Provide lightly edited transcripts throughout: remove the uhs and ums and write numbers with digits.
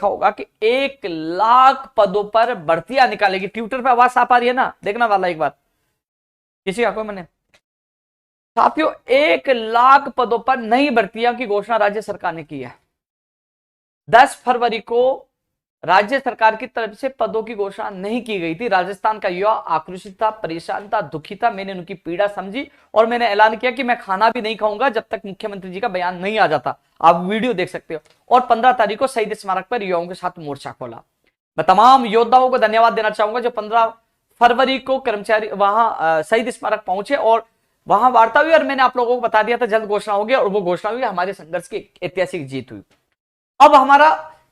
देखा होगा कि 1 लाख पदों पर भर्तियां निकालेगी। ट्विटर पे आवाज साफ आ रही है ना, देखना वाला एक बार किसी का कोई मैंने साथियों 1 लाख पदों पर नई भर्तियों की घोषणा राज्य सरकार ने की है। 10 फरवरी को राज्य सरकार की तरफ से पदों की घोषणा नहीं की गई थी। राजस्थान का युवा आक्रोशित था, परेशान था, दुखी था। मैंने उनकी पीड़ा समझी और मैंने ऐलान किया कि मैं खाना भी नहीं खाऊंगा जब तक मुख्यमंत्री जी का बयान नहीं आ जाता। आप वीडियो देख सकते हो। और 15 तारीख को शहीद स्मारक पर युवाओं के साथ मोर्चा खोला। मैं तमाम योद्धाओं को धन्यवाद देना चाहूंगा जो 15 फरवरी को कर्मचारी वहां शहीद स्मारक पहुंचे और वहां वार्ता हुई और मैंने आप लोगों को बता दिया था जल्द घोषणा होगी और वो घोषणा हुई, हमारे संघर्ष की ऐतिहासिक जीत हुई। अब हमारा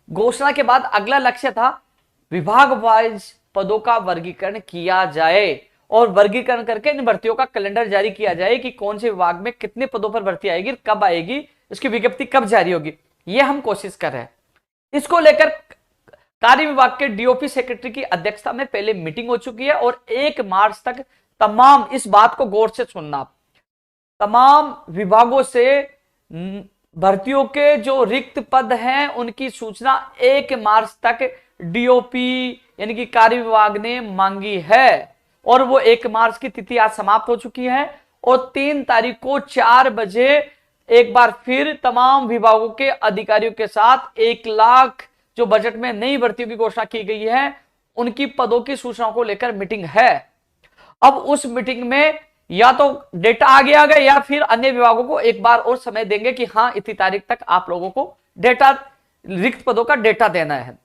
घोषणा के बाद अगला लक्ष्य था विभाग वाइज पदों का वर्गीकरण किया जाए और वर्गीकरण करके इन भर्तियों का कैलेंडर जारी किया जाए कि कौन से विभाग में कितने पदों पर भर्ती आएगी, कब आएगी, इसकी विज्ञप्ति कब जारी होगी। यह हम कोशिश कर रहे हैं। इसको लेकर कार्य विभाग के डीओपी सेक्रेटरी की अध्यक्षता में पहले मीटिंग हो चुकी है और 1 मार्च तक तमाम इस बात को गौर से सुनना, तमाम विभागों से भर्तियों के जो रिक्त पद हैं उनकी सूचना 1 मार्च तक डीओपी यानी कि कार्य विभाग ने मांगी है और वो 1 मार्च की तिथि आज समाप्त हो चुकी है और 3 तारीख को 4 बजे एक बार फिर तमाम विभागों के अधिकारियों के साथ 1 लाख जो बजट में नई भर्तियों की घोषणा की गई है उनकी पदों की सूचनाओं को लेकर मीटिंग है। अब उस मीटिंग में या तो डेटा आगे आ गए या फिर अन्य विभागों को एक बार और समय देंगे कि हाँ इतनी तारीख तक आप लोगों को डेटा रिक्त पदों का डेटा देना है।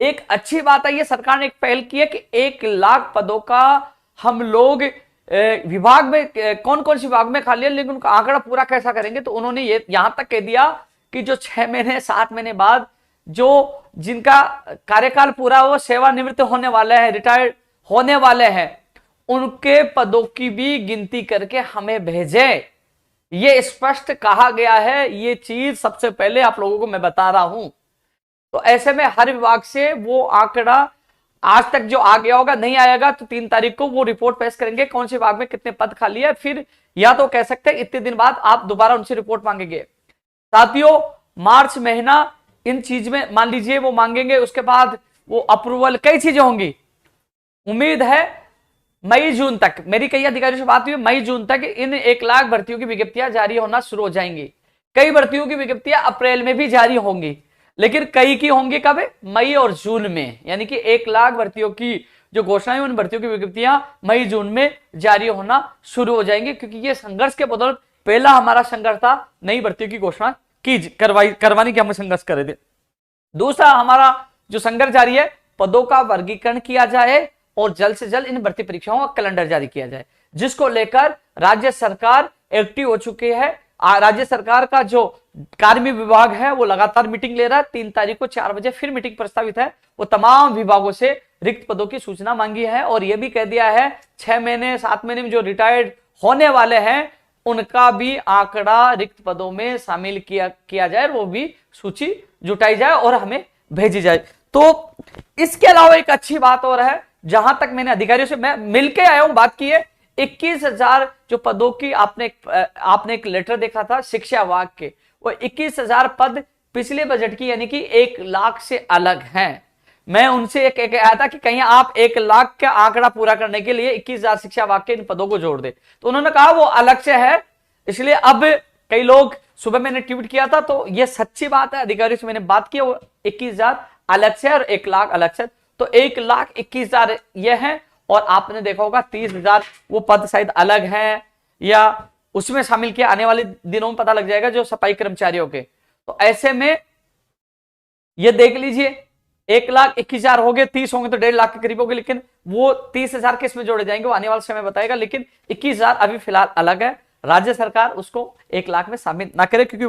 एक अच्छी बात है, ये सरकार ने एक पहल की है कि 1 लाख पदों का हम लोग विभाग में कौन कौन से विभाग में खाली है लेकिन उनका आंकड़ा पूरा कैसा करेंगे। तो उन्होंने ये यहां तक कह दिया कि जो 6 महीने 7 महीने बाद जो जिनका कार्यकाल पूरा हो, सेवानिवृत्त होने वाले हैं, रिटायर्ड होने वाले हैं, उनके पदों की भी गिनती करके हमें भेजें। यह स्पष्ट कहा गया है। ये चीज सबसे पहले आप लोगों को मैं बता रहा हूं। तो ऐसे में हर विभाग से वो आंकड़ा आज तक जो आ गया होगा, नहीं आएगा तो 3 तारीख को वो रिपोर्ट पेश करेंगे कौन से विभाग में कितने पद खाली है। फिर या तो कह सकते हैं इतने दिन बाद आप दोबारा उनसे रिपोर्ट मांगेंगे। साथियों मार्च महीना इन चीज में मान लीजिए वो मांगेंगे, उसके बाद वो अप्रूवल कई चीजें होंगी। उम्मीद है मई जून तक, मेरी कई अधिकारियों से बात हुई, मई जून तक इन 1 लाख भर्तियों की विज्ञप्तियां जारी होना शुरू हो जाएंगी। कई भर्तियों की विज्ञप्तियां अप्रैल में भी जारी होंगी लेकिन कई की होंगी कब, मई और जून में। यानी कि 1 लाख भर्तियों की जो घोषणा है उन भर्तियों की विज्ञप्तियां मई जून में जारी होना शुरू हो जाएंगी क्योंकि ये संघर्ष के बदौलत पहला हमारा संघर्ष था नई भर्तियों की घोषणा की करवाने की हम संघर्ष कर रहे थे। दूसरा हमारा जो संघर्ष जारी है पदों का वर्गीकरण किया जाए और जल्द से जल्द इन भर्ती परीक्षाओं का कैलेंडर जारी किया जाए, जिसको लेकर राज्य सरकार एक्टिव हो चुकी है। राज्य सरकार का जो कार्मिक विभाग है वो लगातार मीटिंग ले रहा है। 3 तारीख को 4 बजे फिर मीटिंग प्रस्तावित है। वो तमाम विभागों से रिक्त पदों की सूचना मांगी है और यह भी कह दिया है 6 महीने 7 महीने में जो रिटायर्ड होने वाले हैं उनका भी आंकड़ा रिक्त पदों में शामिल किया जाए, वो भी सूची जुटाई जाए और हमें भेजी जाए। तो इसके अलावा एक अच्छी बात और है, जहां तक मैंने अधिकारियों से मैं मिलके आया हूं, बात की है 21,000 जो पदों की आपने एक लेटर देखा था शिक्षा विभाग के, वो 21,000 पद पिछले बजट की यानी कि 1 लाख से अलग हैं। मैं उनसे एक आया था कि कहीं आप 1 लाख का आंकड़ा पूरा करने के लिए 21,000 शिक्षा विभाग के इन पदों को जोड़ दे, तो उन्होंने कहा वो अलग से है। इसलिए अब कई लोग, सुबह मैंने ट्वीट किया था तो ये सच्ची बात है, अधिकारियों से मैंने बात की, वो 21,000 अलग से और 1 लाख अलग से, तो 1,21,000 ये है और आपने देखा होगा 30,000 वो पद शायद अलग हैं या उसमें शामिल किया। आने वाले दिनों में पता लग जाएगा जो सफाई कर्मचारियों के। तो ऐसे में ये देख लीजिए 1,21,000 हो गए, 30 होंगे तो 1.5 लाख के करीब होंगे, लेकिन वो 30,000 किस में जोड़े जाएंगे वो आने वाले समय बताएगा। लेकिन 21,000 अभी फिलहाल अलग है। राज्य सरकार उसको 1 लाख में शामिल ना करे क्योंकि